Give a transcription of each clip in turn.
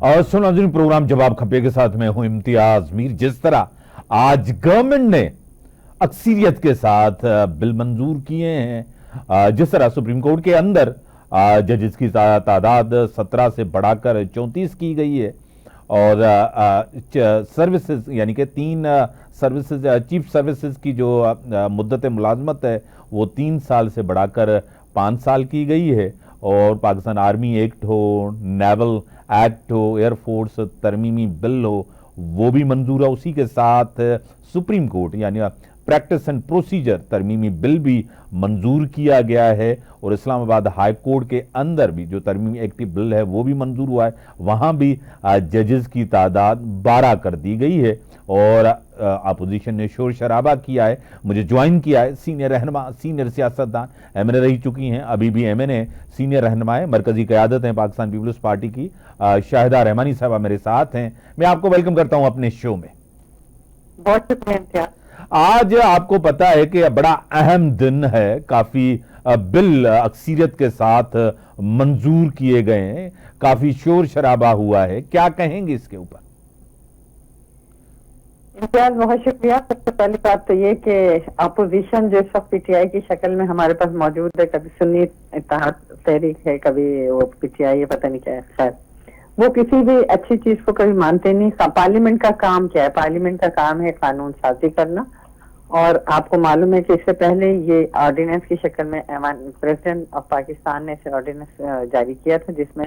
اور سناظرین پروگرام جواب کھپے کے ساتھ میں ہوں امتیاز میر. جس طرح آج گورنمنٹ نے اکثریت کے ساتھ بل منظور کیے ہیں, جس طرح سپریم کورٹ کے اندر ججز کی تعداد 17 سے بڑھا کر 34 کی گئی ہے, اور سروسز یعنی کہ 3 سروسز چیف سروسز کی جو مدت ملازمت ہے وہ 3 سال سے بڑھا کر 5 سال کی گئی ہے, اور پاکستان آرمی ایکٹ ہو, نیول ایکٹ ہو, ایئر فورس ترمیمی بل ہو, وہ بھی منظور ہے. اسی کے ساتھ سپریم کورٹ یعنی پریکٹس اینڈ پروسیجر ترمیمی بل بھی منظور کیا گیا ہے, اور اسلام آباد ہائی کورٹ کے اندر بھی جو ترمیمی ایکٹی بل ہے وہ بھی منظور ہوا ہے. وہاں بھی ججز کی تعداد 12 کر دی گئی ہے, اور اپوزیشن نے شور شرابہ کیا ہے. مجھے جوائن کیا ہے سینئر رہنما, سینئر سیاستدان, ایم این اے رہی چکی ہیں, ابھی بھی ایم این اے, سینئر رہنما ہے, مرکزی قیادت ہیں پاکستان پیپلز پارٹی کی, شاہدہ رحمانی صاحبہ میرے ساتھ ہیں. میں آپ کو ویلکم کرتا ہوں اپنے شو میں. بہت شکریہ. آج آپ کو پتا ہے کہ بڑا اہم دن ہے, کافی بل اکثریت کے ساتھ منظور کیے گئے ہیں, کافی شور شرابہ ہوا ہے, کیا کہیں گے اس کے اوپر؟ امتیاز بہت شکریہ. سب سے پہلی بات تو یہ کہ اپوزیشن جو اس وقت پی ٹی آئی کی شکل میں ہمارے پاس موجود ہے, کبھی سنی اتحاد تحریک ہے, کبھی وہ پی ٹی آئی ہے, پتہ نہیں کیا ہے, خیر وہ کسی بھی اچھی چیز کو کبھی مانتے نہیں. پارلیمنٹ کا کام کیا ہے؟ پارلیمنٹ کا کام ہے قانون سازی کرنا, اور آپ کو معلوم ہے کہ اس سے پہلے یہ آرڈیننس کی شکل میں پریزیڈنٹ آف پاکستان نے اسے آرڈیننس جاری کیا تھا, جس میں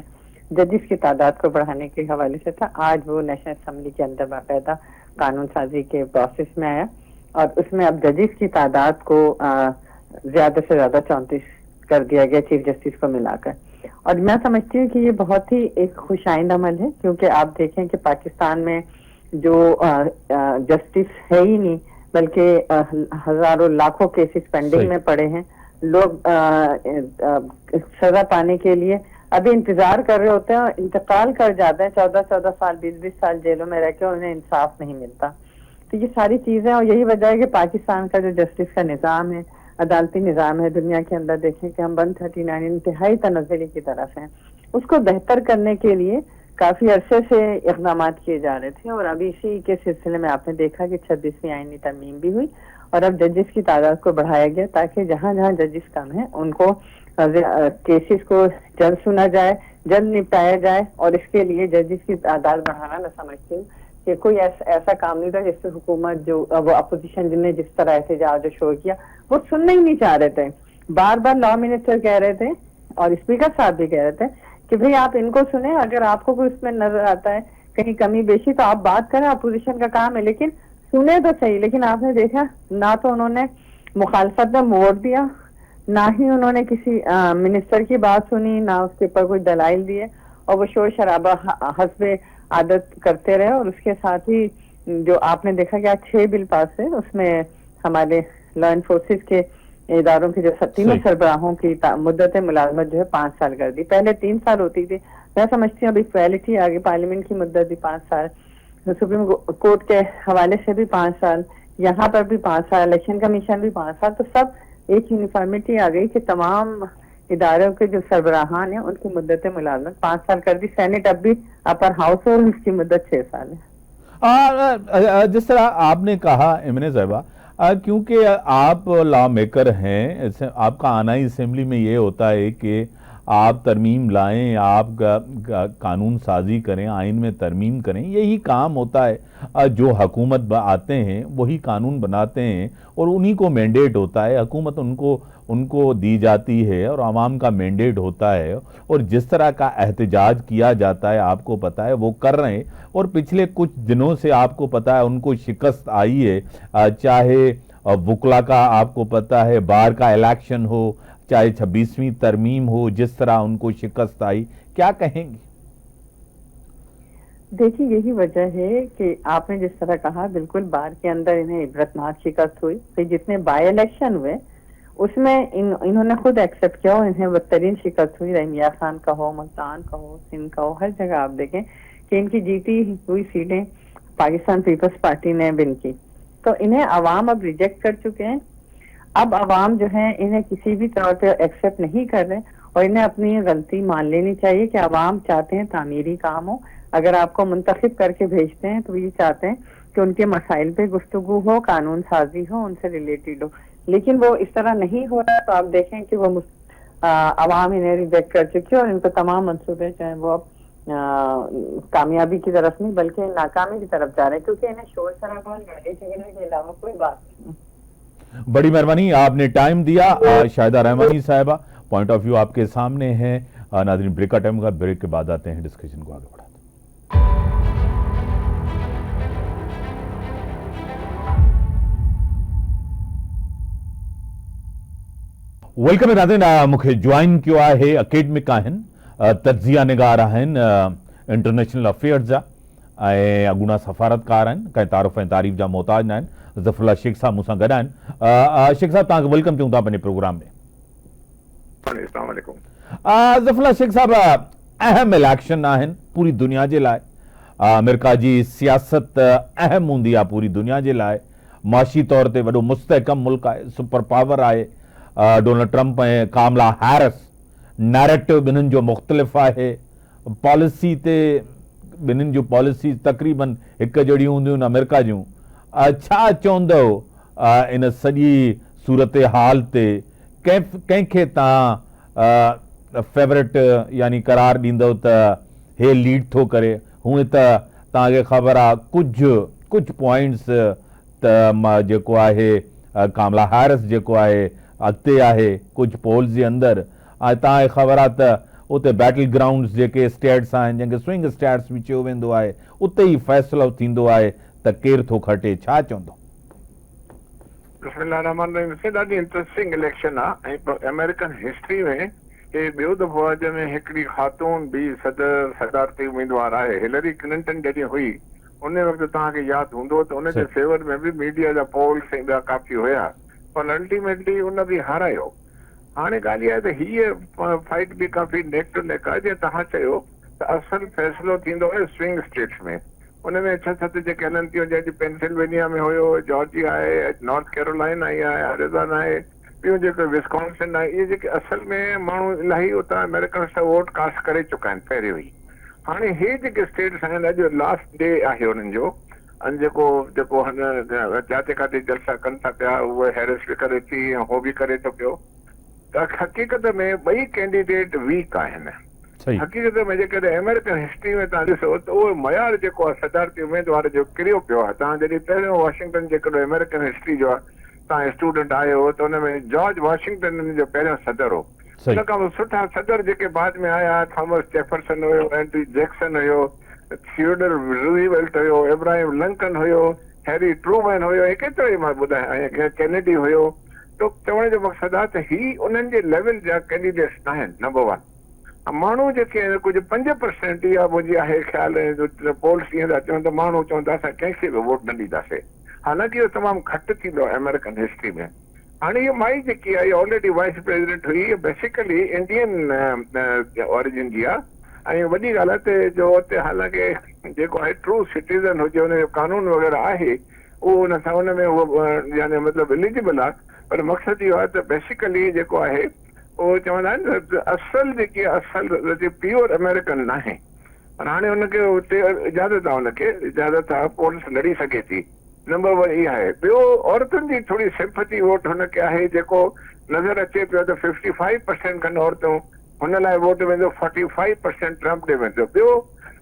ججز کی تعداد کو بڑھانے کے حوالے سے تھا. آج وہ نیشنل اسمبلی کے اندر باقاعدہ قانون سازی کے پروسیس میں آیا, اور اس میں اب ججز کی تعداد کو زیادہ سے زیادہ 34 کر دیا گیا چیف جسٹس کو ملا کر. اور میں سمجھتی ہوں کہ یہ بہت ہی ایک خوش آئند عمل ہے, کیونکہ آپ دیکھیں کہ پاکستان میں جو جسٹس ہے ہی نہیں, بلکہ ہزاروں لاکھوں کیسز پینڈنگ میں پڑے ہیں. لوگ سزا پانے کے لیے ابھی انتظار کر رہے ہوتے ہیں اور انتقال کر جاتے ہیں 14 سال 20 سال جیلوں میں رہ کے, اور انہیں انصاف نہیں ملتا. تو یہ ساری چیزیں, اور یہی وجہ ہے کہ پاکستان کا جو جسٹس کا نظام ہے, عدالتی نظام ہے, دنیا کے اندر دیکھیں کہ ہم 139 انتہائی تنزلی کی طرف ہیں. اس کو بہتر کرنے کے لیے کافی عرصے سے اقدامات کیے جا رہے تھے, اور ابھی اسی کے سلسلے میں آپ نے دیکھا کہ 26ویں آئینی ترمیم بھی ہوئی, اور اب ججز کی تعداد کو بڑھایا گیا تاکہ جہاں جہاں ججز کم ہیں ان کو کیسز کو جلد سنا جائے, جلد نپٹایا جائے. اور اس کے لیے ججز کی تعداد بڑھانا میں سمجھتی ہوں کہ کوئی ایسا کام نہیں تھا جس سے حکومت جو وہ اپوزیشن جن نے جس طرح احتجاج جو شور کیا وہ سننا ہی نہیں چاہ رہے تھے. بار بار لا منسٹر کہہ رہے تھے اور اسپیکر صاحب بھی کہہ رہے تھے کہ بھئی آپ ان کو سنیں, اگر آپ کو کوئی اس میں نظر آتا ہے کہیں کمی بیشی تو آپ بات کریں, اپوزیشن کا کام ہے, لیکن سنیں تو صحیح. لیکن آپ نے دیکھا نہ تو انہوں نے مخالفت میں موڑ دیا, نہ ہی انہوں نے کسی منسٹر کی بات سنی, نہ اس کے اوپر کوئی دلائل دیے, اور وہ شور شرابہ حسب عادت کرتے رہے. اور اس کے ساتھ ہی جو آپ نے دیکھا کہ آج 6 بل پاس ہے, اس میں ہمارے لا انفورسز کے اداروں کی جو 37 سربراہوں کی مدت ملازمت جو ہے 5 سال کر دی. پہلے 3 سال ہوتی تھی. میں سمجھتی ہوں ابھی ایکویلٹی آگے, پارلیمنٹ کی مدت بھی 5 سال, سپریم کورٹ کے حوالے سے بھی 5 سال, یہاں پر بھی 5 سال, الیکشن کمیشن بھی 5 سال. تو سب ایک یونیفارمٹی آ گئی کہ تمام اداروں کے جو سربراہان ہیں ان کی مدت ملازمت 5 سال کر دی. سینٹ اب بھی اپر ہاؤس اور اس کی مدت 6 سال ہے. جس طرح آپ نے کہا ایمن صاحبہ, کیونکہ آپ لا میکر ہیں, آپ کا آنا ہی اسمبلی میں یہ ہوتا ہے کہ آپ ترمیم لائیں, آپ قانون سازی کریں, آئین میں ترمیم کریں, یہی کام ہوتا ہے. جو حکومت آتے ہیں وہی قانون بناتے ہیں, اور انہی کو مینڈیٹ ہوتا ہے, حکومت ان کو دی جاتی ہے, اور عوام کا مینڈیٹ ہوتا ہے. اور جس طرح کا احتجاج کیا جاتا ہے آپ کو پتا ہے وہ کر رہے ہیں, اور پچھلے کچھ دنوں سے آپ کو پتا ہے ان کو شکست آئی ہے, چاہے وکلا کا آپ کو پتا ہے بار کا الیکشن ہو, چاہے 26ویں ترمیم ہو, جس طرح ان کو شکست آئی. کیا کہیں گے؟ دیکھیے یہی وجہ ہے کہ آپ نے جس طرح کہا بالکل بار کے اندر انہیں عبرتناک شکست ہوئی. پھر جتنے بائی الیکشن ہوئے اس میں انہوں نے خود ایکسپٹ کیا, اور انہیں بدترین شکست ہوئی. رحمیہ خان کا ہو, ملتان کا ہو, سندھ کا ہو, ہر جگہ آپ دیکھیں کہ ان کی جیتی ہوئی سیٹیں پاکستان پیپلز پارٹی نے ون کی. تو انہیں عوام اب ریجیکٹ کر چکے ہیں. اب عوام جو ہے انہیں کسی بھی طور پہ ایکسپٹ نہیں کر رہے, اور انہیں اپنی غلطی مان لینی چاہیے کہ عوام چاہتے ہیں تعمیری کام ہو, اگر آپ کو منتخب کر کے بھیجتے ہیں تو یہ چاہتے ہیں کہ ان کے مسائل پہ گفتگو ہو، قانون سازی ہو، ان سے ریلیٹڈ ہو، لیکن وہ اس طرح نہیں ہو رہا تو آپ دیکھیں کہ وہ عوام انہیں ریجیکٹ کر چکی ہے اور ان کے تمام منصوبے جو ہیں وہ اب کامیابی کی طرف نہیں بلکہ ناکامی کی طرف جا رہے ہیں، کیونکہ انہیں شور شرابہ لڑائی جھگڑے کے علاوہ کوئی بات نہیں۔ بڑی مہربانی، آپ نے ٹائم دیا۔ شاہدہ رحمانی صاحبہ، پوائنٹ آف ویو آپ کے سامنے ہے۔ ناظرین بریک کا ٹائم کا، بریک کے بعد آتے ہیں ڈسکشن کو آگے بڑھاتے ہیں۔ ویلکم ناظرین، مکھے جوائن کیو ہے اکیڈمک آہن، تجزیہ نگار آہن، انٹرنیشنل افیئرز جا، اگونا سفارتکار آہن، کہیں تعارف ऐं तारीफ़ जा मोहताज न आहिनि। ज़फ़रुल्लाह शेख साहब मूंसां गॾु आहिनि। शेख साहब, तव्हांखे वेलकम चऊं था पंहिंजे प्रोग्राम में। अस्सलाम वालेकुम। ज़फ़रुल्लाह शेख साहब, अहम इलेक्शन आहिनि पूरी दुनिया जे लाइ। अमेरिका जी सियासत अहम हूंदी आहे पूरी दुनिया जे लाइ। माशी तौर ते वॾो मुस्तहकम मुल्क आहे, सुपर पावर आहे। डोनाल्ड ट्रंप ऐं कामला हैरिस, नैरेटिव ॿिन्हिनि जो मुख़्तलिफ़ आहे। पॉलिसी ते ॿिन्हिनि जूं पॉलिसीज़ तक़रीबन हिकु जहिड़ियूं हूंदियूं आहिनि अमेरिका जूं। छा चवंदव इन सॼी सूरत हाल ते? कंहिंखे तव्हां फेवरेट यानी करार ॾींदव त हे लीड थो करे? हूअं त तव्हांखे ख़बर आहे कुझु पॉइंट्स त जेको आहे कामला हैरिस जेको आहे अॻिते आहे कुझु पोल्स जे अंदरि। ऐं तव्हांखे ख़बर आहे त उते बैटल ग्राउंड्स जेके स्टेट्स आहिनि, जंहिंखे स्विंग स्टेट्स बि चयो वेंदो आहे, उते ई फ़ैसिलो थींदो आहे त केरु थो खटे। छा चवंदो? ॾाढी इंट्रस्टिंग इलेक्शन आहे ऐं अमेरिकन हिस्ट्री में हे ॿियो दफ़ो आहे जंहिंमें हिकिड़ी ख़ातून बि सदारती उम्मीदवार आहे। हिलरी क्लिंटन जॾहिं हुई उन वक़्तु तव्हांखे यादि हूंदो त उनजे फेवर में बि मीडिया जा पोल्स ऐं ॿिया काफ़ी हुया, पर अल्टीमेटली उन बि हारायो। हाणे ॻाल्हि इहा आहे त हीअ फाइट बि काफ़ी नेक टू नेक आहे। जीअं तव्हां चयो त असुलु फ़ैसिलो थींदो आहे स्विंग स्टेट्स में। उन में 6-7 जेके हलनि थियूं, जंहिंजी पेंसिल्वेनिया में हुयो, जॉर्जिया आहे, नॉर्थ कैरोलाइना आहे, एरिज़ोना आहे, ॿियूं जेके विस्कॉन्सिन आहे, इहे जेके असल में माण्हू इलाही उतां अमेरिकन सां वोट कास्ट करे चुका आहिनि पहिरियों ई। हाणे हे जेके स्टेट्स आहिनि, अॼु लास्ट डे आहे उन्हनि जो। जेको जिते किथे जलसा कनि था पिया, उहे हैरिस बि करे थी ऐं हो बि करे थो पियो। त हक़ीक़त में ॿई कैंडिडेट वीक आहिनि। हक़ीक़त में जेकॾहिं अमेरिकन हिस्ट्री में तव्हां ॾिसो त उहो मयार जेको आहे सदारती उम्मीदवार जो किरियो पियो आहे। तव्हां जॾहिं पहिरियों वॉशिंगटन जेकॾहिं अमेरिकन हिस्ट्री जो आहे तव्हां स्टूडेंट आयो हो त हुन में जॉर्ज वॉशिंगटन जो पहिरियों सदर हो। हुन खां पोइ सुठा सदर जेके बाद में आया, थॉमस जेफरसन हुयो, एंड्रू जैक्सन हुयो, थियोडर रूज़वेल्ट हुयो, इब्राहिम लिंकन हुयो, हैरी ट्रूमैन हुयो, हे केतिरो ई मां ॿुधायां, ऐं कैनेडी हुयो। तो चवण जो मक़सदु आहे त ही उन्हनि जे लेवल जा कैंडिडेट्स न आहिनि। नंबर 1 माण्हू जेके आहिनि कुझु 5% इहा मुंहिंजी आहे ख़्यालु पोल्स ईअं था चवनि त माण्हू चवंदा असां कंहिंखे बि वोट न ॾींदासीं। हालांकि इहो तमामु घटि थींदो आहे अमेरिकन हिस्ट्री में। हाणे इहा माई जेकी आहे ऑलरेडी वाइस प्रेसिडेंट हुई, बेसिकली इंडियन ऑरिजिन जी आहे। ऐं वॾी ॻाल्हि आहे जो उते हालांकि जेको आहे ट्रू सिटीज़न हुजे, हुनजो कानून वग़ैरह आहे, उहो हुन सां हुन में उहो यानी मतिलबु एलिजिबल आहे। पर मक़सदु इहो आहे त बेसिकली जेको आहे उहो चवंदा आहिनि न असल जेकी असुलु प्योर अमेरिकन न आहे। पर हाणे हुनखे उते इजाज़त आहे, हुनखे इजाज़त आहे, पोल्स लड़ी सघे थी। नंबर 1 इहा आहे। ॿियो औरतुनि जी थोरी सिंपथी वोट हुनखे आहे, जेको नज़र अचे पियो त 55% खनि औरतूं हुन लाइ वोट वेंदो, 45% ट्रंप ॾे वेंदो। ॿियो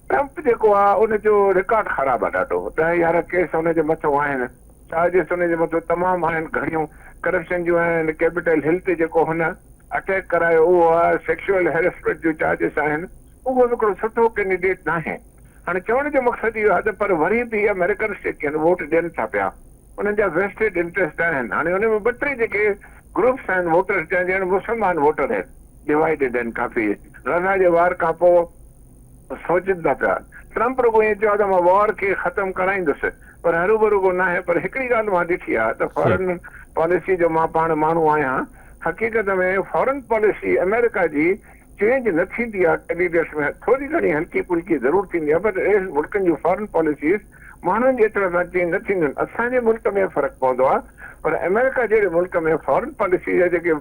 ट्रंप जेको आहे उनजो रिकॉर्ड ख़राबु आहे ॾाढो। 10-11 केस हुनजे मथां आहिनि, चार्जिस हुनजे मथां तमामु आहिनि, घणियूं करप्शन जूं आहिनि। कैपिटल हिल ते जेको हुन अटैक करायो उहो आहे, सेक्सुअल हैरेसमेंट जूं चार्जिस आहिनि। उहो हिकिड़ो सुठो कैंडिडेट न आहे। हाणे चवण जो मक़सदु इहो आहे त पर वरी बि अमेरिकन जेके आहिनि वोट ॾियनि था पिया, उन्हनि जा वेस्टेड इंट्रस्ट आहिनि। हाणे हुन में 2-3 जेके ग्रुप्स आहिनि वोटर्स जा, ॼण मुस्लमान वोटर आहिनि, डिवाइडेड आहिनि काफ़ी। रज़ा जे वार खां पोइ सोचनि था पिया। ट्रंप रुगो ईअं चयो त मां वॉर खे ख़तमु कराईंदुसि, पर हरू को न आहे। पर हिकिड़ी ॻाल्हि मां ॾिठी आहे त फॉरेन पॉलिसी जो मां पाण माण्हू आहियां, हक़ीक़त में फॉरेन पॉलिसी अमेरिका जी चेंज न थींदी आहे। कैंडिडेट्स में थोरी घणी हल्की फुल्की ज़रूरु थींदी आहे, पर मुल्कनि जूं फॉरेन पॉलिसीज़ माण्हुनि जे एतिरा सां चेंज न थींदियूं आहिनि। असांजे मुल्क में फ़र्क़ु पवंदो आहे, पर अमेरिका जहिड़े मुल्क में फॉरेन पॉलिसी जा जेके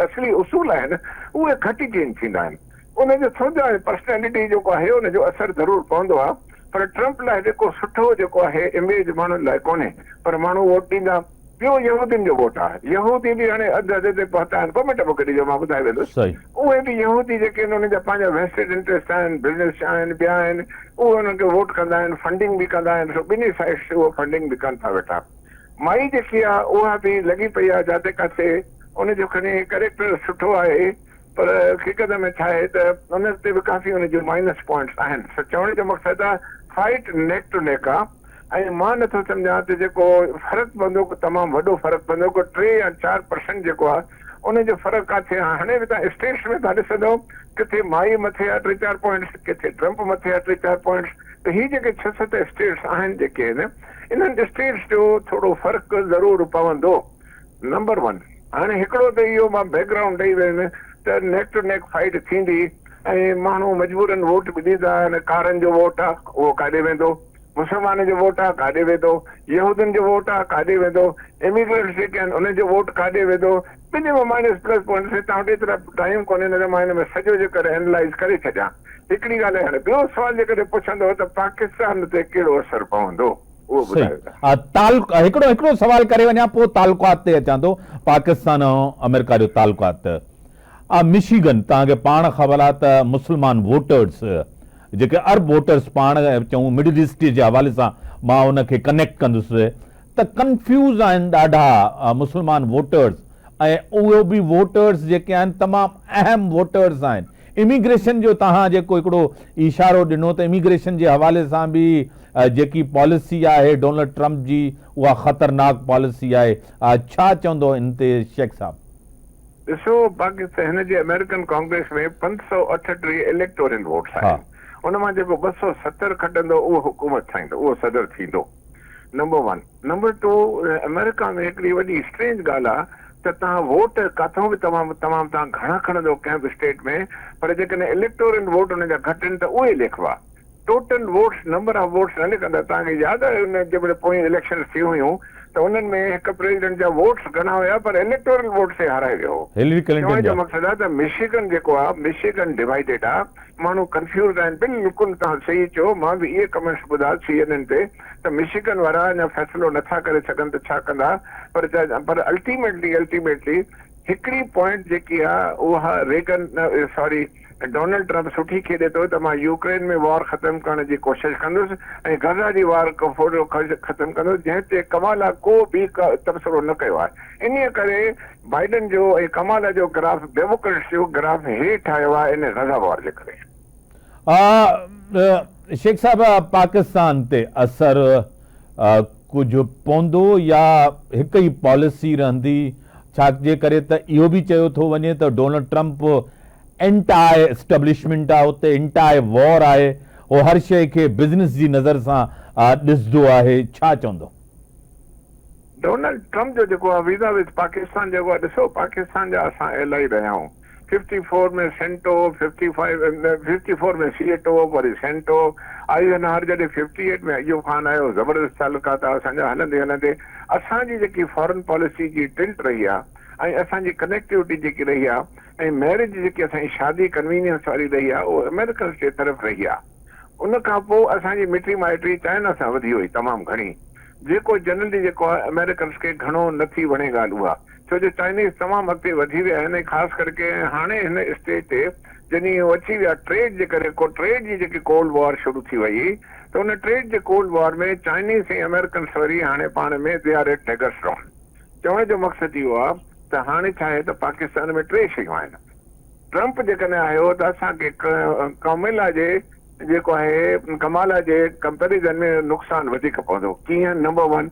असली उसूल आहिनि उहे घटि चेंज थींदा आहिनि। उनजो थोरा पर्सनैलिटी जेको आहे उनजो असरु ज़रूरु पवंदो आहे, पर ट्रम्प लाइ जेको सुठो जेको आहे इमेज माण्हुनि लाइ कोन्हे, पर माण्हू वोट ॾींदा। ॿियो यहूदियुनि जो वोट आहे, यहूदी बि हाणे अधु ते पहुता आहिनि, ॿ मिंट मूंखे ॾिजो मां ॿुधाए वेंदुसि। उहे बि यहूदी जेके आहिनि उनजा पंहिंजा वेस्टेड इंट्रस्ट आहिनि, बिज़नेस आहिनि, ॿिया आहिनि, उहे उन्हनि खे वोट कंदा आहिनि, फंडिंग बि कंदा आहिनि, ॿिन्ही साइड से उहो फंडिंग बि कनि था वेठा। माई जेकी आहे उहा बि लॻी पई आहे जाते काथे, उनजो खणी कैरेक्टर सुठो आहे, पर हक़ीक़त में छा आहे त उन ते बि काफ़ी उनजो माइनस पॉइंट्स आहिनि। चवण जो मक़सदु आहे फाइट नेक टू नेक आहे, ऐं मां नथो सम्झां त जेको फ़र्क़ु पवंदो तमामु वॾो फ़र्क़ु पवंदो, को 3 या 4% जेको आहे उनजो फ़र्क़ु काथे आहे। हाणे बि तव्हां स्टेट्स में तव्हां ॾिसंदो किथे माई मथे आहे 3-4 पॉइंट्स, किथे ट्रम्प मथे आहे 3-4 पॉइंट्स। त हीअ जेके 6-7 स्टेट्स आहिनि जेके आहिनि, इन्हनि स्टेट्स जो थोरो फ़र्क़ु ज़रूरु पवंदो। नंबर 1 हाणे हिकिड़ो त इहो मां बैकग्राउंड ॾेई वियुमि त नेक टू नेक फाइट थींदी ऐं माण्हू मजबूरन वोट बि ॾींदा आहिनि। कारनि जो वोट आहे उहो काॾे वेंदो, मुसलमान जो वोट आहे काॾे वेंदो, यहूदियुनि जो वोट आहे काॾे वेंदो, इमिग्रेंट्स जेके आहिनि उनजो वोट काॾे वेंदो, ॿिन्ही में माइनस प्लस पॉइंट्स। तव्हां वटि एतिरा टाइम कोन्हे न त मां हिन में सॼो जेकर एनालाइज़ करे छॾियां। हिकिड़ी ॻाल्हि आहे, हाणे ॿियो सुवाल जेकॾहिं पुछंदो त पाकिस्तान ते कहिड़ो असरु पवंदो, उहो ॿुधायो। हिकिड़ो सवाल करे वञा पोइ तालुकात ते अचां थो, पाकिस्तान ऐं अमेरिका जो तालुकात। मिशिगन तव्हांखे पाण ख़बर आहे त मुस्लमान वोटर्स जेके अरब वोटर्स पाण चऊं मिडिल ईस्ट जे हवाले सां मां उनखे कनेक्ट कंदुसि त कंफ्यूज़ आहिनि ॾाढा मुस्लमान वोटर्स, ऐं उहे बि वोटर्स जेके आहिनि तमामु अहम वोटर्स आहिनि। इमिग्रेशन जो तव्हां जेको हिकिड़ो इशारो ॾिनो त इमिग्रेशन जे हवाले सां बि जेकी पॉलिसी आहे डोनाल्ड ट्रम्प जी उहा ख़तरनाक पॉलिसी आहे, छा चवंदो इन ते शेख साहब? ॾिसो, पाकिस्तान हिन जे अमेरिकन कांग्रेस में 538 इलेक्टोरल वोट्स आहिनि, उन मां जेको 270 खटंदो उहो हुकूमत ठाहींदो, उहो सदर थींदो। नंबर 1। नंबर 2, अमेरिका में हिकिड़ी वॾी स्ट्रेंज ॻाल्हि आहे त तव्हां वोट किथां बि तमामु तव्हां घणा खणंदो कंहिं बि स्टेट में, पर जेकॾहिं इलेक्टोरल वोट उनजा घटि आहिनि त उहे लिखवा, total votes number of votes न लिखंदा। तव्हांखे यादि आहे उन जंहिंमहिल पोइ इलेक्शन थी हुयूं त उन्हनि में हिकु प्रेसिडेंट जा वोट्स घणा हुया पर इलेक्टोरल वोट से हाराए वियो। चवण जो मक़सदु आहे त मिशिगन जेको आहे, मिशिगन डिवाइडेड आहे, माण्हू कंफ्यूज़ आहिनि। बिल्कुलु तव्हां सही चयो, मां बि इहे कमेंट्स ॿुधा CNN ते त मिशिगन वारा अञा फ़ैसिलो नथा करे सघनि त छा कंदा, पर अल्टीमेटली हिकिड़ी पॉइंट जेकी आहे उहा डोनाल्ड ट्रम्प सुठी खेॾे थो त मां यूक्रेन में वॉर ख़तमु करण जी कोशिशि कंदुसि ऐं गज़ा जी वॉर ख़तमु कंदुसि, जंहिं ते कमाला को बि तबसरो न कयो आहे। इन करे बाइडन जो ऐं कमाला जो ग्राफ, डेमोक्रेट्स जो ग्राफ हेठि आयो आहे इन गज़ा वॉर जे करे। शेख साहब, पाकिस्तान ते असर कुझु पवंदो या हिकु ई पॉलिसी रहंदी? छा जे करे त इहो बि चयो थो वञे त डोनाल्ड ट्रम्प एंटाई एस्टेब्लिशमेंट आहे, उते एंटाई वॉर आहे, उहो हर शइ खे बिज़नेस जी नज़र सां ॾिसंदो आहे, छा चवंदो? डोनाल्ड ट्रम्प जो जेको आहे वीज़ा विद पाकिस्तान जेको आहे, ॾिसो पाकिस्तान जा असां इलाही रहिया आहियूं। 54 में सेंटो, 54 में सीएटो, वरी सेंटो, आईएनआर जॾहिं 58 में अयूब खान आयो, ज़बरदस्त तालुकात आहे असांजा। हलंदे असांजी जेकी फॉरेन पॉलिसी जी टिल्ट रही आहे ऐं असांजी कनेक्टिविटी जेकी रही आहे ऐं मैरिज जेकी असांजी शादी कन्वीनियंस वारी रही आहे उहो अमेरिकन जे तरफ़ रही आहे। उन खां पोइ असांजी मिटी माइटी चाइना सां वधी हुई तमामु घणी, जेको जनरली जेको आहे अमेरिकन्स खे घणो नथी वणे ॻाल्हि उहा, छो जो चाइनीज़ तमामु अॻिते वधी विया आहिनि। ख़ासि करके हाणे हिन स्टेज ते जॾहिं इहो अची विया ट्रेड जे करे, ट्रेड जी जेकी कोल्ड वॉर शुरू थी वई त उन ट्रेड जे कोल्ड वॉर में चाइनीज़ ऐं अमेरिकन्स वरी हाणे पाण में they are at daggers drawn. चवण जो मक़सदु इहो आहे त हाणे छा आहे त पाकिस्तान में 3 शयूं आहिनि। ट्रम्प जेकॾहिं आयो त असांखे कमाला जे कंपेरिज़न में नुक़सानु वधीक पवंदो। कीअं? नंबर 1,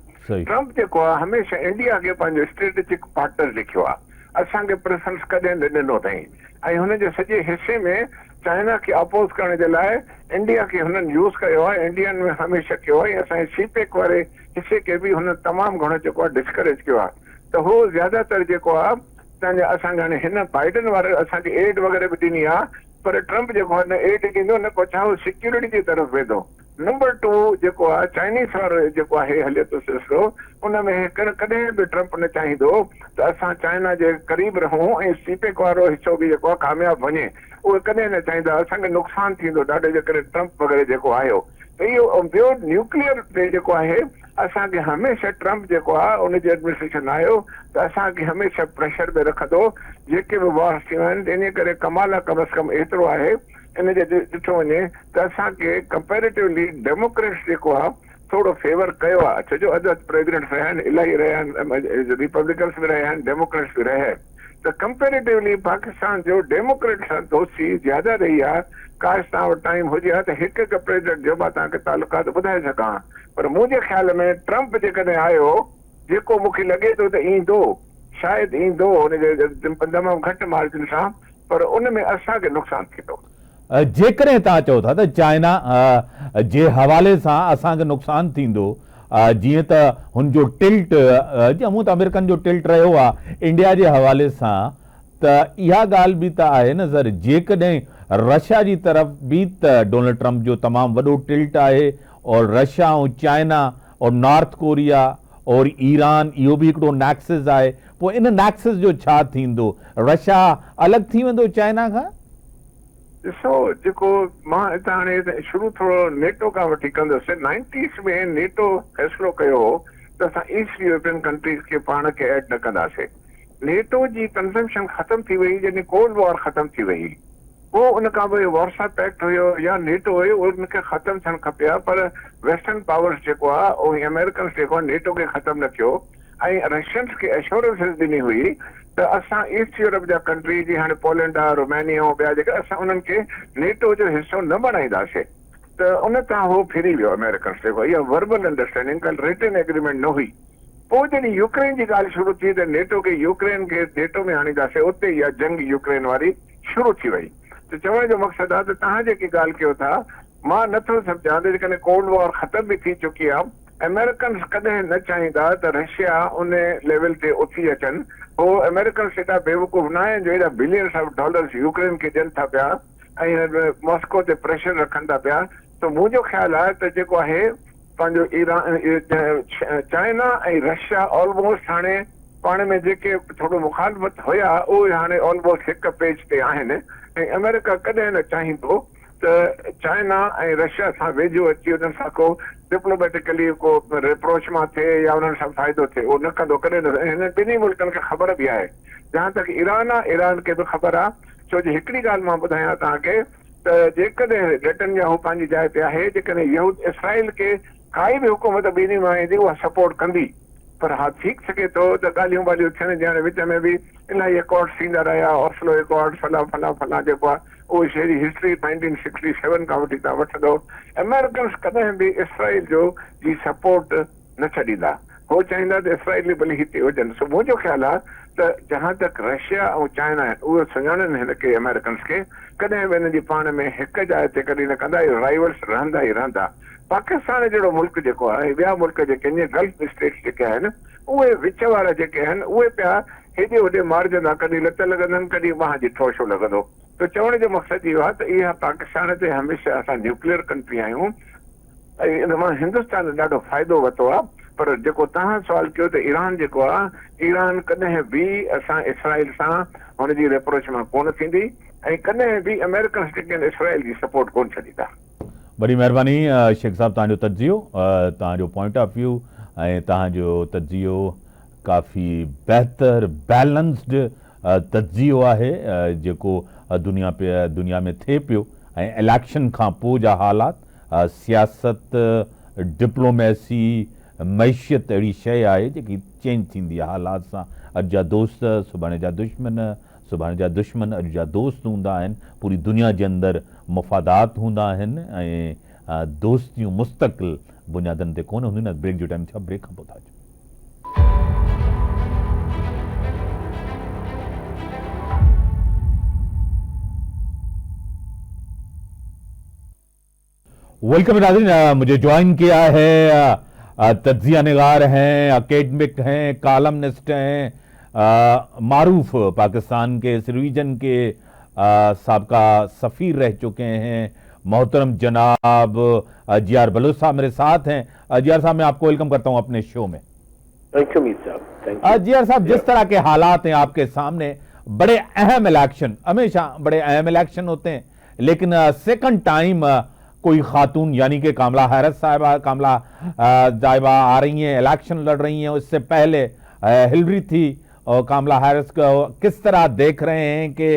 ट्रम्प जेको आहे हमेशह इंडिया खे पंहिंजो स्ट्रेटेजिक पार्टनर लिखियो आहे, असांखे प्रेफरेंस कॾहिं न ॾिनो अथई, ऐं हुनजे सॼे हिसे में चाइना खे अपोज़ करण जे लाइ इंडिया खे हुननि यूज़ कयो आहे। इंडियन में हमेशह कयो आहे, असांजे सीपेक वारे हिसे खे बि हुननि तमामु घणो जेको आहे डिस्करेज कयो आहे। त उहो ज़्यादातर जेको आहे असांखे हाणे हिन बाइडन वारे असांखे एड वग़ैरह बि ॾिनी आहे, पर ट्रम्प जेको आहे न एड ॾींदो न को, छा उहो सिक्योरिटी जी तरफ़ वेंदो। नंबर 2 जेको आहे चाइनीज़ वारो जेको आहे हले थो सिलसिलो, उन में कॾहिं बि ट्रंप न चाहींदो त असां चाइना जे क़रीब रहूं ऐं सीपेक वारो हिसो बि जेको आहे कामयाबु वञे, उहे कॾहिं न चाहींदा। असांखे नुक़सानु थींदो ॾाढो, जे करे ट्रंप वग़ैरह जेको आयो त इहो। ॿियो न्यूक्लियर ते जेको आहे, असांखे हमेशह ट्रंप जेको आहे उनजी एडमिनिस्ट्रेशन आयो त असांखे हमेशह प्रेशर में रखंदो जेके बि वॉर्स थियूं आहिनि। इन करे कमाल कम अज़ कम एतिरो आहे इन जे ॾिठो वञे त असांखे कंपेरेटिवली डेमोक्रेट्स जेको आहे थोरो फेवर कयो आहे। छो जो अॼु प्रेसिडेंट रहिया आहिनि, इलाही रहिया आहिनि, रिपब्लिकन्स बि रहिया आहिनि, डेमोक्रेट्स बि रहिया आहिनि, त कंपेरेटिवली पाकिस्तान जो डेमोक्रेट सां दोस्ती ज्यादा रही आहे। काश तव्हां वटि टाइम हुजे हा त हिकु हिकु प्रेसिडेंट जो मां तव्हांखे तालुकात ॿुधाए सघां, पर मुंहिंजे ख़्याल में ट्रंप जेकॾहिं आयो, जेको मूंखे लॻे थो त ईंदो, शायदि ईंदो हुनजे तमामु घटि मार्जिन सां, पर उन में असांखे नुक़सानु थींदो। जेकॾहिं तव्हां चओ था त चाइना जे हवाले सां असांखे नुक़सानु थींदो, जीअं त हुनजो टिल्ट चऊं त अमेरिकन जो टिल्ट रहियो आहे इंडिया जे हवाले सां, त इहा ॻाल्हि बि त आहे न सर, जेकॾहिं रशिया जी तरफ़ बि त डोनाल्ड ट्रंप जो तमामु वॾो टिल्ट आहे, और रशिया ऐं चाइना और नॉर्थ कोरिया और ईरान इहो बि हिकिड़ो नैक्सिस आहे, पोइ इन नैक्सिस जो छा थींदो? रशिया अलॻि थी वेंदो चाइना खां? ॾिसो, जेको मां हितां हाणे शुरू थोरो नेटो खां वठी कंदुसि। 90s में नेटो फ़ैसिलो कयो हो त असां ईस्ट यूरोपियन कंट्रीज़ खे पाण खे एड न कंदासीं। नेटो जी कंज़म्पशन ख़तम थी वई जॾहिं कोल्ड वॉर ख़तम थी वई, पोइ उन खां पोइ वॉर्सा पैक्ट हुयो या नेटो हुयो, उनखे ख़तम थियणु खपे हा, पर वेस्टर्न पावर्स जेको आहे उहे अमेरिकन्स जेको आहे नेटो खे ख़तम न थियो, ऐं रशियन्स खे एश्योरेंसिस ॾिनी हुई त असां ईस्ट यूरोप जा कंट्री जी, हाणे पोलैंड आहे, रोमेनिया ऐं ॿिया जेके, असां उन्हनि खे नेटो जो हिसो न बणाईंदासीं। त उन तां उहो फिरी वियो अमेरिकन्स जेको, इहा वर्बल अंडरस्टैंडिंग, कल रिटन एग्रीमेंट न हुई। पोइ जॾहिं यूक्रेन जी ॻाल्हि शुरू थी त नेटो खे यूक्रेन खे नेटो में आणींदासीं, उते इहा जंग यूक्रेन वारी शुरू थी वई। त चवण जो मक़सदु आहे त तव्हां जेकी ॻाल्हि कयो था, मां नथो सम्झां त जेकॾहिं कोल्ड वॉर ख़तम बि थी चुकी आहे, अमेरिकन्स कॾहिं न चाहींदा त रशिया उन लेवल ते उथी अचनि। उहो अमेरिकन्स एॾा बेवकूफ़ न आहिनि जो एॾा बिलियन्स ऑफ डॉलर्स यूक्रेन खे ॾियनि था पिया ऐं मॉस्को ते प्रेशर रखनि था पिया। त मुंहिंजो ख़्यालु आहे त जेको आहे पंहिंजो ईरान, चाइना ऐं रशिया ऑलमोस्ट हाणे पाण में जेके थोरो मुखालफ़त हुया उहे हाणे ऑलमोस्ट हिकु पेज ते आहिनि, ऐं अमेरिका कॾहिं न चाहींदो त चाइना ऐं रशिया सां वेझो अची उन्हनि सां को डिप्लोमेटिकली को रिप्रोच मां थिए या उन्हनि सां फ़ाइदो थिए, उहो न कंदो कॾहिं न। हिन ॿिन्ही मुल्कनि खे ख़बर बि आहे, जहां तक ईरान आहे, ईरान खे बि ख़बर आहे। छो जो हिकिड़ी ॻाल्हि मां ॿुधायां तव्हांखे त जेकॾहिं नेतन्याहू पंहिंजी जाइ ते आहे, जेकॾहिं यहूद इसराइल खे काई बि हुकूमत ॿिन्ही मां ईंदी उहा सपोर्ट कंदी, पर हा थी सघे थो त ॻाल्हियूं ॿाल्हियूं थियनि, ॼण विच में बि इलाही एकॉर्ड्स थींदा रहिया, ऑस्लो एकॉर्ड, फला फला फला जेको आहे उहो शहरी हिस्ट्री 1967 खां वठी तव्हां वठंदो। अमेरिकन्स कॾहिं बि इसराइल जो जी सपोर्ट न छॾींदा, हो चाहींदा त इसराइली भली हिते हुजनि। सो मुंहिंजो ख़्यालु आहे त जहां तक रशिया ऐं चाइना आहिनि उहे सुञाणनि हिन खे अमेरिकन्स खे, कॾहिं बि हिन जी पाण में हिकु जाइ ते कॾहिं न कंदा, इहे राइवल्स रहंदा ई रहंदा। पाकिस्तान जहिड़ो मुल्क जेको आहे, ॿिया मुल्क जेके गल्फ स्टेट्स जेके आहिनि, उहे विच वारा जेके आहिनि उहे पिया हेॾे होॾे मारजंदा, कॾहिं लत लॻंदनि, कॾहिं बांह जी ठोशो लॻंदो। त चवण जो मक़सदु इहो आहे त इहा पाकिस्तान ते हमेशह असां न्यूक्लियर कंट्री आहियूं ऐं इन मां हिंदुस्तान ॾाढो फ़ाइदो वरितो आहे। पर जेको तव्हां सवाल कयो त ईरान जेको आहे, ईरान कॾहिं बि असां इसराइल सां हुनजी रिप्रोच मां कोन थींदी, ऐं कॾहिं बि अमेरिकन्स जेके आहिनि इसराइल जी सपोर्ट कोन छॾींदा। बड़ी महिरबानी शेख साहब, तव्हांजो तजियो, तव्हांजो पॉइंट ऑफ व्यू ऐं तव्हांजो तजियो काफ़ी बहितर बैलेंस्ड तजियो आहे जेको दुनिया में थिए पियो, ऐं इलेक्शन खां पोइ जा हालात, सियासत, डिप्लोमेसी, मैशियत अहिड़ी शइ आहे जेकी चेंज थींदी आहे हालात सां। अॼु जा दोस्त सुभाणे जा दुश्मन, सुभाणे जा दुश्मन अॼु जा दोस्त हूंदा आहिनि। पूरी दुनिया जे अंदरि मफ़ादात हूंदा आहिनि ऐं दोस्तियूं मुस्तक़िल बुनियादनि ते कोन हूंदियूं आहिनि। ब्रेक जो टाइम छा, ब्रेक खां पोइ था अचूं। वेलकम नाज़रीन, मुझे ज्वाइन किया है तज्जिया निगार हैं, अकेडमिक हैं, कॉलमनिस्ट हैं, मारूफ पाकिस्तान के इस रीजन के साबका सफ़ीर रह चुके हैं मोहतरम जनाब जियार बलोच साहब मेरे साथ हैं। जियार साहब, मैं आपको वेलकम करता हूं अपने शो में। थैंक यू मीर साहब, थैंक यू। जियार साहब, जिस तरह के हालात हैं आपके सामने, बड़े अहम इलेक्शन, हमेशा बड़े अहम इलेक्शन होते हैं, लेकिन सेकंड टाइम कोई खातून यानी कि कामला हैरिस साहिबा आ रही हैं, इलेक्शन लड़ रही हैं। उससे पहले हिलरी थी और कामला हैरिस को किस तरह देख रहे हैं कि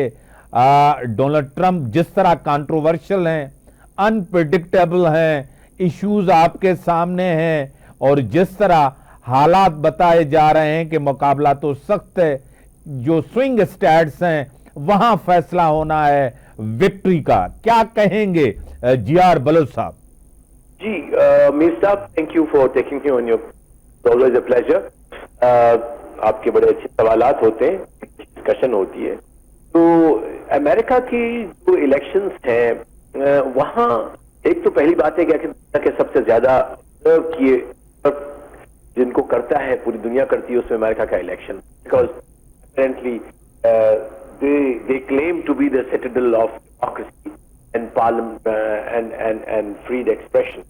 डोनाल्ड ट्रंप जिस तरह कंट्रोवर्शियल हैं, अनप्रेडिक्टेबल हैं, इश्यूज आपके सामने हैं, और जिस तरह हालात बताए जा रहे हैं कि मुकाबला तो सख्त है, जो स्विंग स्टेट्स हैं वहां फैसला होना है विक्ट्री का, क्या कहेंगे जियार बलोच साहब? जी मीर साहब, thank you for taking me on your, always a pleasure. आपके बड़े अच्छे सवालात होते हैं, डिस्कशन होती है। तो अमेरिका की जो इलेक्शंस हैं वहां एक तो पहली बात है कि सबसे ज्यादा ऑब्जर्व किए जिनको करता है पूरी दुनिया करती है उसमें अमेरिका का election, because apparently they claim to be the citadel of democracy and parliament and freed expression.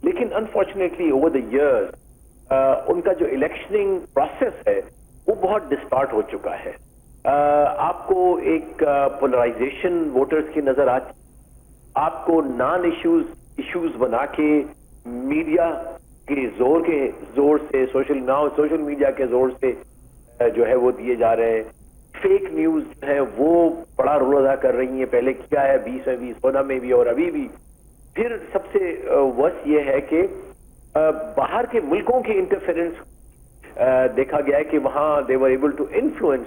लेकिन unfortunately over the years उनका जो इलेक्शनिंग प्रोसेस है वो बहुत डिस्टार्ट हो चुका है। आपको एक पोलराइजेशन वोटर्स की नजर आती, आपको नॉन इश्यूज बना के मीडिया के जोर से सोशल मीडिया के जोर से जो है वो दिए जा रहे हैं। फेक न्यूज है वो बड़ा रोल अदा कर रही है, पहले किया है 20 में भी, 16 में भी और अभी भी। फिर सबसे वर्स्ट ये है कि बाहर के मुल्कों के इंटरफेरेंस देखा गया है कि वहां दे वर एबल टू इन्फ्लुएंस,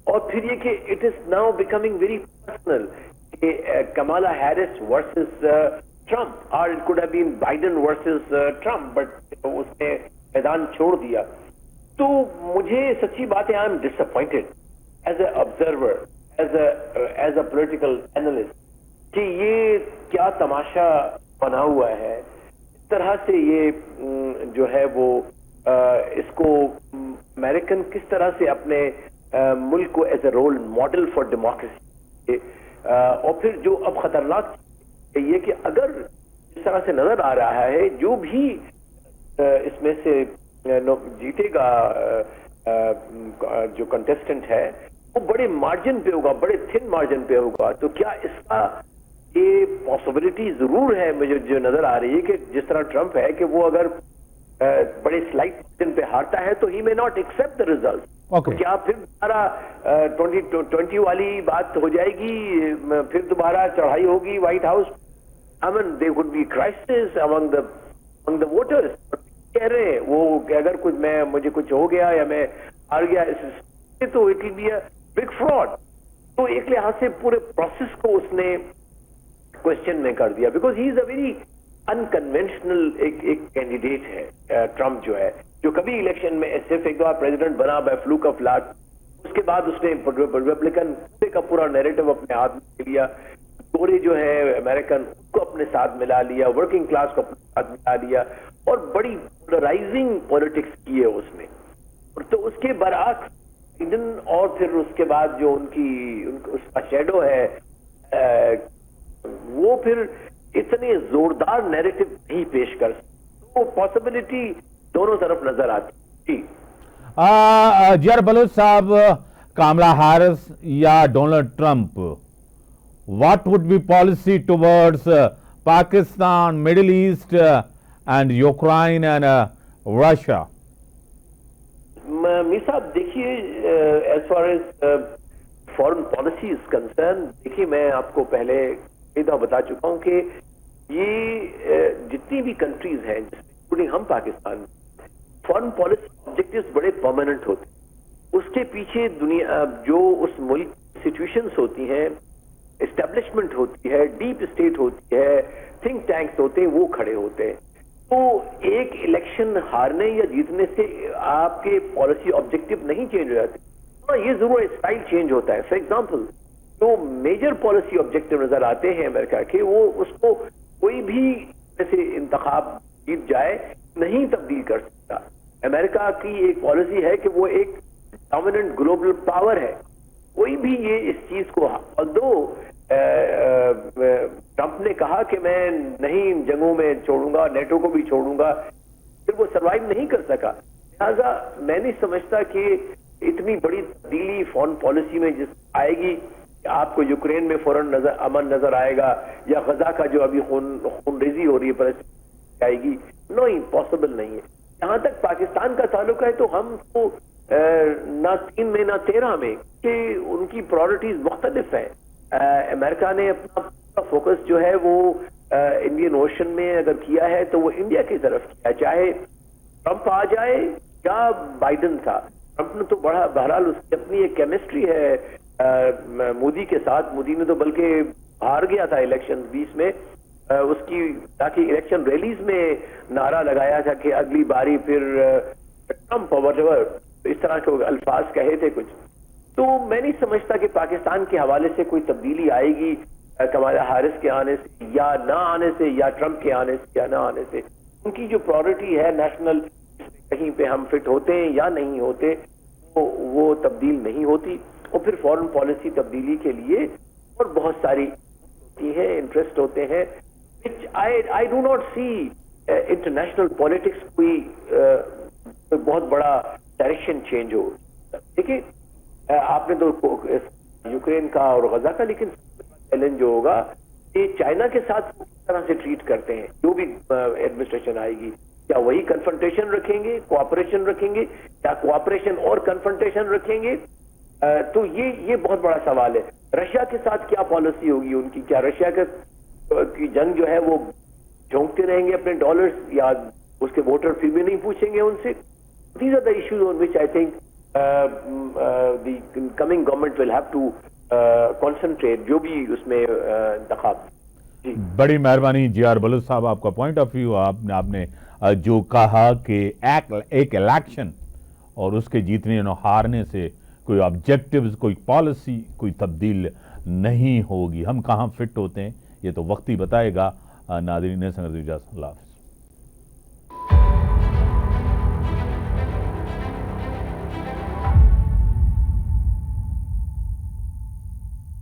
और फिर ये कि it is now becoming very personal कि कमाला हैरिस वर्सेस ट्रंप, और it could have been Biden versus Trump, but उसने मैदान छोड़ दिया। तो मुझे सच्ची बात है, I am disappointed as a observer, as a political analyst कि ये क्या तमाशा बना हुआ है। इस तरह से ये जो है वो इसको अमेरिकन किस तरह से अपने मुल्क को as a role model for democracy, और फिर जो अब खतरनाक ये कि अगर इस तरह से नजर आ रहा है जो भी इसमें से जीतेगा जो कंटेस्टेंट है वो बड़े मार्जिन पे होगा, बड़े थिन मार्जिन पे होगा। तो क्या इसका ये पॉसिबिलिटी जरूर है मुझे जो नजर आ रही है कि जिस तरह ट्रंप है कि वो अगर बड़े स्लाइट मार्जिन पे हारता है तो he may not accept the result. तो क्या फिर दोबारा 2020 वाली बात हो जाएगी, फिर दोबारा चढ़ाई होगी White House? I mean there would be crisis among the voters. कह रहे हैं वो अगर मुझे कुछ हो गया या मैं हार गया तो it will be a big fraud. तो एक लिहाज से पूरे प्रोसेस को उसने क्वेश्चन में कर दिया, because he is a very unconventional एक कैंडिडेट है ट्रंप जो है, जो कभी इलेक्शन में सिर्फ एक बार प्रेसिडेंट बना बाय फ्लूक ऑफ लक, उसके बाद उसने रिपब्लिकन का पूरा नैरेटिव अपने हाथ में लिया, गोरे जो है अमेरिकन को अपने साथ मिला लिया, वर्किंग क्लास को अपने साथ मिला लिया, और बड़ी पोलराइजिंग पॉलिटिक्स की है उसने। तो उसके बरअक्स बाइडेन और फिर उसके बाद जो उसका शेडो है वो फिर इतने जोरदार नैरेटिव नहीं पेश कर सकते। तो पॉसिबिलिटी दोनों तरफ नजर आती। जियार बलोच साहब, कामला हैरिस या Donald Trump, what would be policy towards Pakistan, Middle East and Ukraine and Russia? Mir साहब देखिए, as far as foreign policy is concern, देखिए मैं आपको पहले कई दफा बता चुका हूं कि ये जितनी भी कंट्रीज हैं इंक्लूडिंग हम पाकिस्तान, फॉरेन पॉलिसी ऑब्जेक्टिव्स बड़े परमानेंट होते। उसके पीछे दुनिया जो उस मुल्क सिचुएशंस होती हैं, एस्टेब्लिशमेंट होती है, डीप स्टेट होती है, थिंक टैंक्स होते हैं, वो खड़े होते हैं। तो एक इलेक्शन हारने या जीतने से आपके पॉलिसी ऑब्जेक्टिव नहीं चेंज हो जाते। हाँ, ये जरूर स्टाइल चेंज होता है। फॉर एग्जांपल जो मेजर पॉलिसी ऑब्जेक्टिव नजर आते हैं अमेरिका के, वो उसको कोई भी जैसे इंतखाब जीत जाए नहीं तब्दील कर सकता। अमेरिका की एक पॉलिसी है कि वो एक डोमिनेंट ग्लोबल पावर है। कोई भी ये इस चीज को, ऑल्दो ٹرمپ نے کہا کہ میں نہیں جنگوں میں چھوڑوں گا، نیٹو کو بھی چھوڑوں گا، پھر وہ سروائیو نہیں کر سکا. لہٰذا میں نہیں سمجھتا کہ اتنی بڑی تبدیلی فارن پالیسی میں جس آئے گی کہ آپ کو یوکرین میں فوراً امن نظر آئے گا، یا غزہ کا جو ابھی خون ریزی ہو رہی ہے فلسطین آئے گی. نو، پاسبل نہیں ہے. جہاں تک پاکستان کا تعلق ہے تو ہم تو نہ 3 میں نہ 13 میں کہ ان کی پرائرٹیز مختلف ہیں. امریکہ نے اپنا فوکس جو ہے وہ انڈین اوشن میں اگر کیا ہے تو وہ انڈیا کی طرف کیا، چاہے ٹرمپ آ جائے یا بائیڈن تھا. ٹرمپ نے تو بہرحال اس کی اپنی ایک کیمسٹری ہے مودی کے ساتھ. مودی نے تو بلکہ ہار گیا تھا الیکشن 20 میں، اس کی تاکہ الیکشن ریلیز میں نعرہ لگایا تھا کہ اگلی باری پھر ٹرمپ اور اس طرح کے الفاظ کہے تھے کچھ. تو میں نہیں سمجھتا کہ پاکستان کے حوالے سے کوئی تبدیلی آئے گی کمالا ہیرس کے آنے سے یا نہ آنے سے، یا ٹرمپ کے آنے سے یا نہ آنے سے. ان کی جو پرائرٹی ہے نیشنل، کہیں پہ ہم فٹ ہوتے ہیں یا نہیں ہوتے، وہ تبدیل نہیں ہوتی. اور پھر فارن پالیسی تبدیلی کے لیے اور بہت ساری ہوتی ہیں، انٹرسٹ ہوتے ہیں. I do not see international politics کوئی بہت بڑا ڈائریکشن چینج ہو. دیکھیے آپ نے تو یوکرین کا اور غزہ کا، لیکن چیلنج جو ہوگا کہ چائنا کے ساتھ کس طرح سے ٹریٹ کرتے ہیں. جو بھی ایڈمنسٹریشن آئے گی، کیا وہی کنفرنٹیشن رکھیں گے، کوآپریشن رکھیں گے، یا کوآپریشن اور کنفرنٹیشن رکھیں گے؟ تو یہ بہت بڑا سوال ہے. رشیا کے ساتھ کیا پالیسی ہوگی ان کی؟ کیا رشیا کی جنگ جو ہے وہ جھونکتے رہیں گے اپنے ڈالرز، یا اس کے ووٹر پھر بھی نہیں پوچھیں گے ان سے؟ These are the issues on which I think the coming government will have to concentrate, جو بھی اس میں انتخاب. جی بڑی مہربانی جی آر بلوچ صاحب، آپ کا پوائنٹ آف ویو. آپ نے جو کہا کہ ایک الیکشن اور اس کے جیتنے اور ہارنے سے کوئی آبجیکٹیوز، کوئی پالیسی، کوئی تبدیل نہیں ہوگی. ہم کہاں فٹ ہوتے ہیں یہ تو وقت ہی بتائے گا. ناظرین، اللہ حافظ.